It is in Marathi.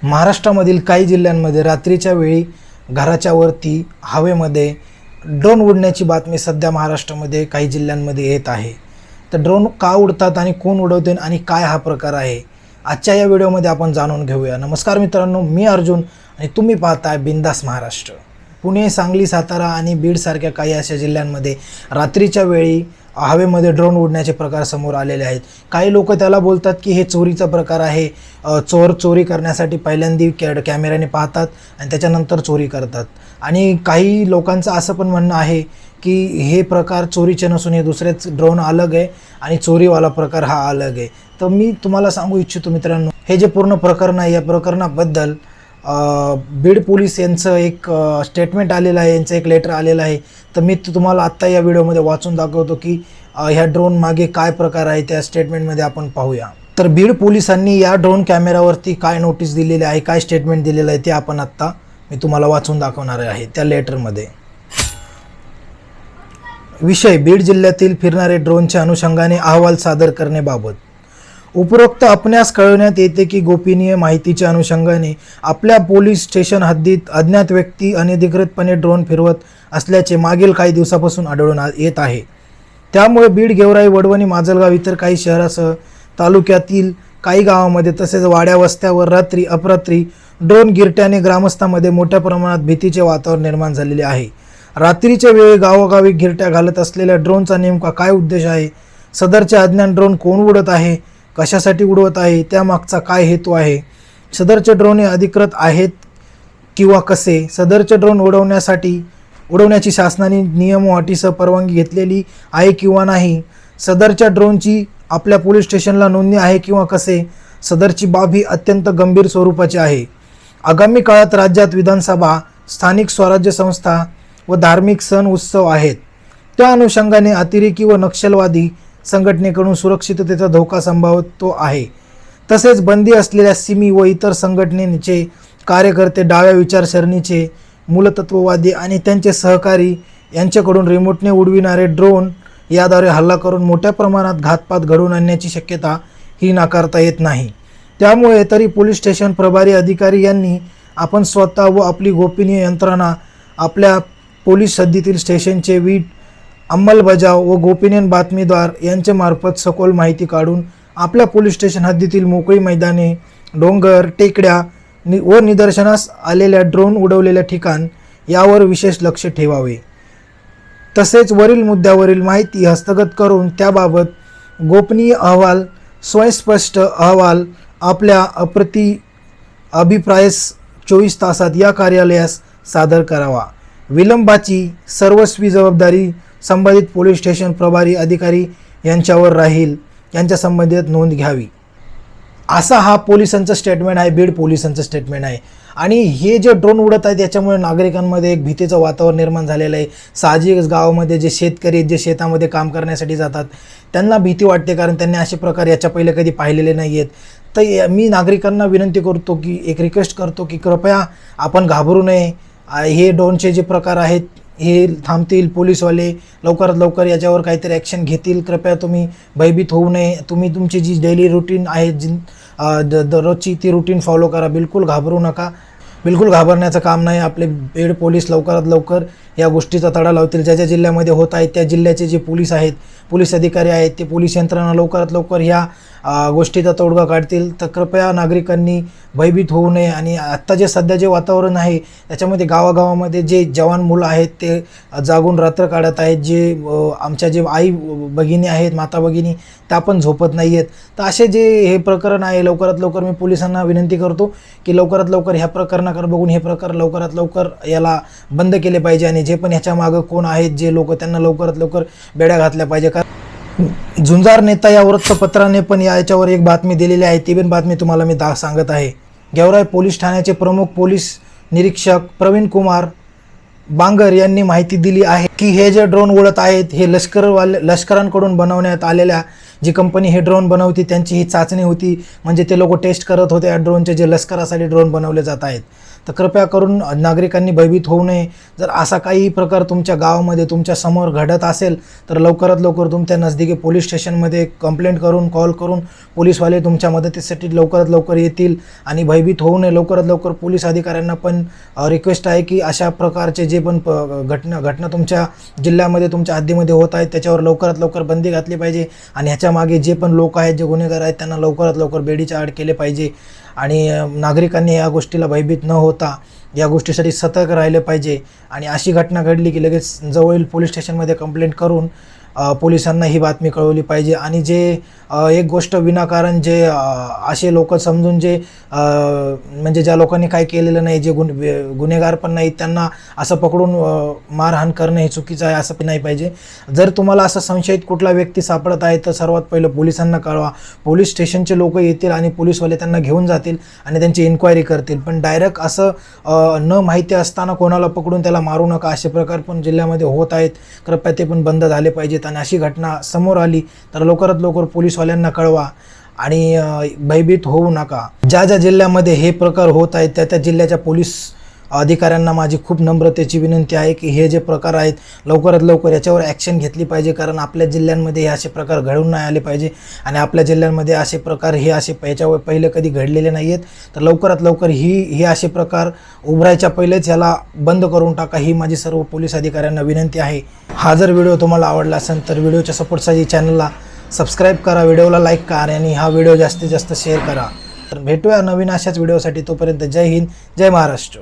महाराष्ट्रामधील काही जिल्ह्यांमध्ये रात्रीच्या वेळी घराच्या वरती हवेमध्ये ड्रोन उडण्याची बातमी सध्या महाराष्ट्रामध्ये काही जिल्ह्यांमध्ये येत आहे। तर ड्रोन का उडतात आणि कोण उडवते आणि काय हा प्रकार आहे, आजच्या या व्हिडिओमध्ये आपण जाणून घेऊया। नमस्कार मित्रांनो, मी अर्जुन आणि तुम्ही पाहताय बिंदास महाराष्ट्र। पुणे, सांगली, सातारा आणि बीड सारख्या काही अशा जिल्ह्यांमध्ये रात्रीच्या वेळी हवेमध्ये ड्रोन उडण्याचे प्रकार समोर आलेले आहेत। काही लोक त्याला बोलतात की हे चोरीचा प्रकार आहे, चोर चोरी करण्यासाठी पहिल्यांदा कॅमेऱ्याने पाहतात आणि त्याच्यानंतर चोरी करतात। आणि काही लोकांचं असं पण म्हणणं आहे की हे प्रकार चोरीचे नसून हे दुसरेच ड्रोन अलग आहे आणि चोरीवाला प्रकार हा अलग आहे। तर मी तुम्हाला सांगू इच्छितो मित्रांनो, हे जे पूर्ण प्रकरण आहे या प्रकरणाबद्दल बीड पोलीस यांचं एक स्टेटमेंट आलेलं आहे, यांचं एक लेटर आलेलं आहे। तर मी तुम्हाला आत्ता या व्हिडिओमध्ये वाचून दाखवतो की ह्या ड्रोन मागे काय प्रकार आहे, त्या स्टेटमेंटमध्ये आपण पाहूया। तर बीड पोलिसांनी या ड्रोन कॅमेरावरती काय नोटीस दिलेली आहे, काय स्टेटमेंट दिलेलं आहे ते आपण आत्ता मी तुम्हाला वाचून दाखवणार आहे त्या लेटरमध्ये। विषय: बीड जिल्ह्यातील फिरणारे ड्रोनच्या अनुषंगाने अहवाल सादर करण्याबाबत। उपरोक्त आपणास कळवण्यात येते की गोपनीय माहितीच्या अनुषंगाने आपल्या पोलीस स्टेशन हद्दीत अज्ञात व्यक्ती अनधिकृतपणे ड्रोन फिरवत असल्याचे मागील काही दिवसापासून आढळून येत आहे। त्यामुळे बीड, गेवराई, वडवणी, माजलगाव इतर काही शहरासह तालुक्यातील काही गावांमध्ये तसेच वाड्या वस्त्यावर रात्री अपरात्री ड्रोन गिरट्याने ग्रामस्थांमध्ये मोठ्या प्रमाणात भीतीचे वातावरण निर्माण झालेले आहे। रात्रीच्या वेळी गावोगावी गिरट्या घालत असलेल्या ड्रोनचा नेमका काय उद्देश आहे, सदरचे अज्ञात ड्रोन कोण उडत आहे, कशासाठी उडवत आहे, त्यामागचा काय हेतू आहे, सदरचे ड्रोन अधिकृत आहेत किंवा कसे, सदरचे ड्रोन उडवण्याची शासनाने नियम व अटीसह परवानगी घेतलेली आहे किंवा नाही, सदरच्या ड्रोनची आपल्या पोलीस स्टेशनला नोंदणी आहे किंवा कसे, सदरची बाब ही अत्यंत गंभीर स्वरूपाची आहे। आगामी काळात राज्यात विधानसभा, स्थानिक स्वराज्य संस्था व धार्मिक सण उत्सव आहेत। त्या अनुषंगाने अतिरेकी व नक्षलवादी संघटनेकडून सुरक्षिततेचा धोका संभावतो आहे। तसेच बंदी असलेल्या सिमी व इतर संघटनेचे कार्यकर्ते, डाव्या विचारसरणीचे मूलतत्ववादी आणि त्यांचे सहकारी यांच्याकडून रिमोटने उडविणारे ड्रोन याद्वारे हल्ला करून मोठ्या प्रमाणात घातपात घडवून आणण्याची शक्यता ही नाकारता येत नाही। त्यामुळे तरी पोलीस स्टेशन प्रभारी अधिकारी यांनी आपण स्वतः व आपली गोपनीय यंत्रणा आपल्या पोलीस हद्दीतील स्टेशनचे वीट अंमलबजाव व गोपनीय बातमीदार यांच्या मार्फत सखोल माहिती काढून आपल्या पोलीस स्टेशन हद्दीतील मोकळी मैदाने, डोंगर, टेकड्या व निदर्शनास आलेल्या ड्रोन उडवलेल्या ठिकाण यावर विशेष लक्ष ठेवावे। तसेच वरील मुद्द्यावरील माहिती हस्तगत करून त्याबाबत गोपनीय अहवाल, स्वयंस्पष्ट अहवाल आपल्या अभिप्रायास 24 तासात या कार्यालयास सादर करावा। विलंबाची सर्वस्वी जबाबदारी संबंधित पोलीस स्टेशन प्रभारी अधिकारी यांच्यावर राहील, यांच्या संबंधित नोंद घ्यावी। असा हा पोलिसांचा स्टेटमेंट आहे, बीड पोलिसांचं स्टेटमेंट आहे। आणि हे जे ड्रोन उडत आहेत याच्यामुळे नागरिकांमध्ये एक भीतीचं वातावरण निर्माण झालेलं आहे। साहजिकच गावामध्ये जे शेतकरी जे शेतामध्ये काम करण्यासाठी जातात त्यांना भीती वाटते, कारण त्यांनी असे प्रकार याच्या पहिले कधी पाहिलेले नाही आहेत। तर मी नागरिकांना विनंती करतो की एक रिक्वेस्ट करतो की कृपया आपण घाबरू नये। हे ड्रोनचे जे प्रकार आहेत हे थांबतील, पोलीसवाले लवकरात लवकर याच्यावर काहीतरी ॲक्शन घेतील। कृपया तुम्ही भयभीत होऊ नये, तुम्ही तुमची जी डेली रुटीन आहे दररोजची ती रुटीन फॉलो करा, बिलकुल घाबरू नका। बिलकुल घाबरण्याचं काम नाही। आपले बीड पोलीस लवकरात लवकर या गोष्टीचा तडा लावतील। ज्या ज्या जिल्ह्यामध्ये होत आहेत त्या जिल्ह्याचे जे पोलीस आहेत, पोलीस अधिकारी आहेत, ते पोलीस यंत्रणा लवकरात लवकर ह्या गोष्टीचा तोडगा काढतील। तर कृपया नागरिकांनी भयभीत होऊ नये। आणि आत्ता जे सध्या जे वातावरण आहे त्याच्यामध्ये गावागावामध्ये जे जवान मुलं आहेत ते जागून रात्र काढत आहेत, जे आमच्या जे आई भगिनी आहेत, माता भगिनी, त्या पण झोपत नाही आहेत। तर असे जे हे प्रकरण आहे लवकरात लवकर मी पोलिसांना विनंती करतो की लवकरात लवकर ह्या प्रकरणाकडे बघून हे प्रकार लवकरात लवकर याला बंद केले पाहिजे। आणि जे पण ह्याच्या मागं कोण आहेत जे लोक, त्यांना लवकरात लवकर बेड्या घातल्या पाहिजे। कारण झुंजार नेता या वृत्तपत्राने पण याच्यावर एक बातमी दिलेली आहे, ती पण बातमी तुम्हाला मी सांगत आहे। गेवराई पोलीस ठाण्याचे प्रमुख पोलीस निरीक्षक प्रवीण कुमार बांगर यांनी माहिती दिली आहे की हे जे ड्रोन उडत आहेत हे लष्करांकडून बनवण्यात आलेल्या जी कंपनी हे ड्रोन बनवती त्यांची ही चाचणी होती, म्हणजे ते लोक टेस्ट करत होते या ड्रोनचे जे लष्करासाठी ड्रोन बनवले जात आहेत. तर कृपया करून नागरिकांनी भयभीत होऊ नये. जर असा काही प्रकार तुमच्या गावामध्ये तुमच्या समोर घडत असेल तर लवकरात लवकर तुमच्या नजदीकी पोलीस स्टेशनमध्ये कंप्लेंट करून कॉल करून पोलीसवाले तुमच्या मदतीसाठी लवकरात लवकर येतील. आणि भयभीत होऊ नये. लवकरात लवकर पोलीस अधिकाऱ्यांना पण रिक्वेस्ट आहे की अशा प्रकारचे जे पण घटना तुमच्या जिल्ह्यामध्ये तुमच्या हद्दीमध्ये होत आहेत त्याच्यावर लवकरात लवकर बंदी घातली पाहिजे. आणि ह्याच्या मागे जे पण लोक आहेत जे गुन्हेगार आहेत त्यांना लवकरात लवकर बेडीच्या आड केले पाहिजे. आणि नागरिकांनी या गोष्टीला भयभीत न होता या गोष्टीसाठी सतर्क राहिले पाहिजे. आणि अशी घटना घडली की लगेच जवळील पोलीस स्टेशनमध्ये कंप्लेंट करून पोलिसांना ही बातमी कळवली पाहिजे. आणि जे एक गोष्ट विनाकारण जे असे लोक समजून जे म्हणजे ज्या लोकांनी काय केलेलं नाही, जे गुन्हेगार पण नाहीत, त्यांना असं पकडून मारहाण करणं हे चुकीचं आहे, असं नाही पाहिजे. जर तुम्हाला असं संशयित कुठला व्यक्ती सापडत आहे तर सर्वात पहिलं पोलिसांना कळवा. पोलीस स्टेशनचे लोक येतील आणि पोलीसवाले त्यांना घेऊन जातील आणि त्यांची इन्क्वायरी करतील. पण डायरेक्ट असं न माहिती असताना कोणाला पकडून त्याला मारू नका. असे प्रकार पण जिल्ह्यामध्ये होत आहेत. कृपया ते पण बंद झाले पाहिजेत. आणि अशी घटना समोर आली तर लवकरात लवकर पोलीसवाल्यांना कळवा आणि भयभीत होऊ नका. ज्या ज्या जिल्ह्यामध्ये हे प्रकार होत आहेत त्या त्या जिल्ह्याच्या पोलीस अधिकाऱ्यांना माझी खूप नम्रतेची विनंती आहे की हे जे प्रकार आहेत लवकरात लवकर याच्यावर ॲक्शन घेतली पाहिजे. कारण आपल्या जिल्ह्यांमध्ये हे असे प्रकार घडून नाही आले पाहिजे. आणि आपल्या जिल्ह्यांमध्ये असे प्रकार हे असे याच्यावर पहिले कधी घडलेले नाही आहेत. तर लवकरात लवकर हे असे प्रकार उभरायच्या पहिलेच याला बंद करून टाका, ही माझी सर्व पोलीस अधिकाऱ्यांना विनंती आहे. हा जर व्हिडिओ तुम्हाला आवडला असेल तर व्हिडिओच्या सपोर्टसाठी चॅनलला सबस्क्राईब करा, व्हिडिओला लाईक करा आणि हा व्हिडिओ जास्तीत जास्त शेअर करा. तर भेटूया नवीन अशाच व्हिडिओसाठी. तोपर्यंत जय हिंद, जय महाराष्ट्र.